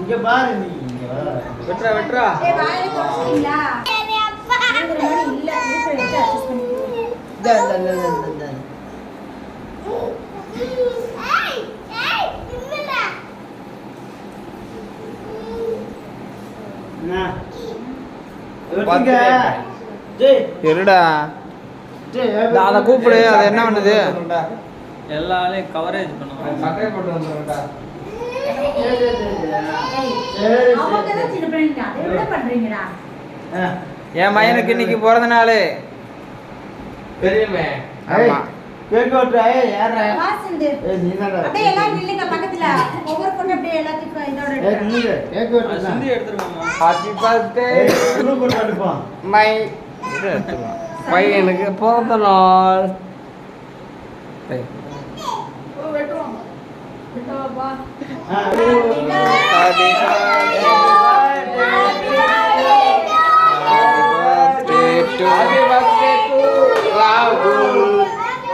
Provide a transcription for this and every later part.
இங்க பாரு நீ இங்க வா. வெட்றா வெட்றா. ஏய் வாயில போடுறீங்களா? சரி அப்பா. இல்ல ஊட்ட வச்சு அட்ஜஸ்ட் பண்ணிக்கோ. டா. ஏய் நில்லுடா. நா. வெட்டுங்க. ஜெய் இருடா. அத கூப்பிடு. அது என்ன பண்ணுது? எல்லா ஆளையும் கவரேஜ் பண்ணுவாங்க. சட்டை போட்டு வந்துருடா. அவங்கதான் சின்ன பிள்ளைங்க. அதை விட பண்றீங்கடா. என் மகனுக்கு இன்னைக்கு பிறந்த நாள். தெரியுமே. ஆமா. கேக் ஓட்றா. யாரா? வாசந்து. நீ என்னடா? அப்படியே எல்லாம் நில்லுங்க பக்கத்துல. ஒவ்வொரு பொண்ணு அப்படியே எல்லாத்துக்கும் இதோட நீங்க கேக் ஓட்றா. சிந்தி எடுத்துருவாங்க. Happy birthday. குரு போட்டு அடிப்போம். மை இது எடுத்துருவோம். பையனுக்கு பிறந்த நாள். வெட்டுவாங்க. வெட்டுவாப்பா. Happy birthday. Happy birthday to Rahul.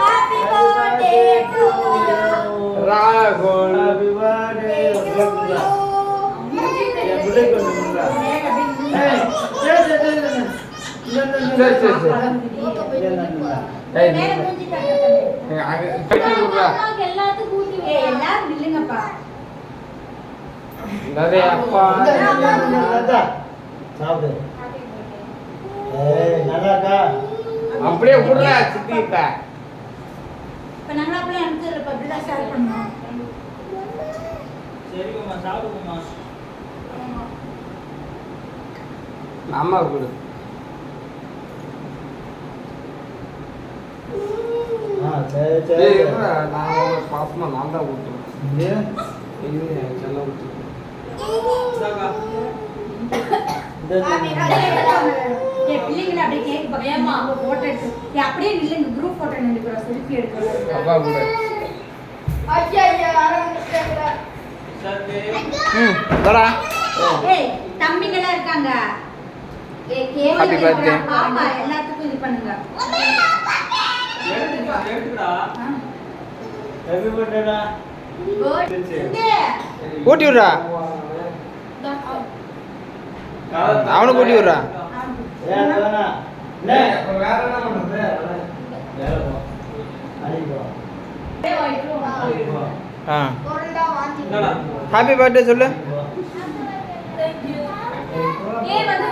Happy birthday to you. Rahul. Happy birthday. Ya boleh kau dengar. எல்லாரும் நில்லுங்கப்பா. நிறைய அப்பா சாப்பிடு. நல்லா இருக்கா? அப்படியே விடுறா சித்திட்ட. இப்ப நாங்க அப்படியே அனுப்பிச்சு இப்ப அப்படிதான் ஷேர் பண்ணோம். சரிங்கம்மா சாப்பிடுங்கம்மா. அம்மா கொடு. சரி. நான் பாசமா நான் தான் கொடுத்துருவேன். இது செல்ல கொடுத்துருவேன். பிள்ளைங்களை அப்படியே கேக் பக்கமா போட்டோ எடுத்து அப்படியே நில்லுங்க. குரூப் போட்டோ நினைக்கிறோம். செல்ஃபி எடுக்கிறோம். அப்பா கூட. வரா. ஏய் தம்பிங்களா இருக்காங்க. Happy birthday. பாப்பா எல்லாத்துக்கும் இது பண்ணுங்க. எடுத்துடா. Happy birthday டா. ஊட்டி விடுறா. அவனுக்கு ஊட்டி விடுறா. வேணா. வேற என்ன பண்றது? ஹாப்பி பர்த்டே சொல்லு. ஏய் வந்து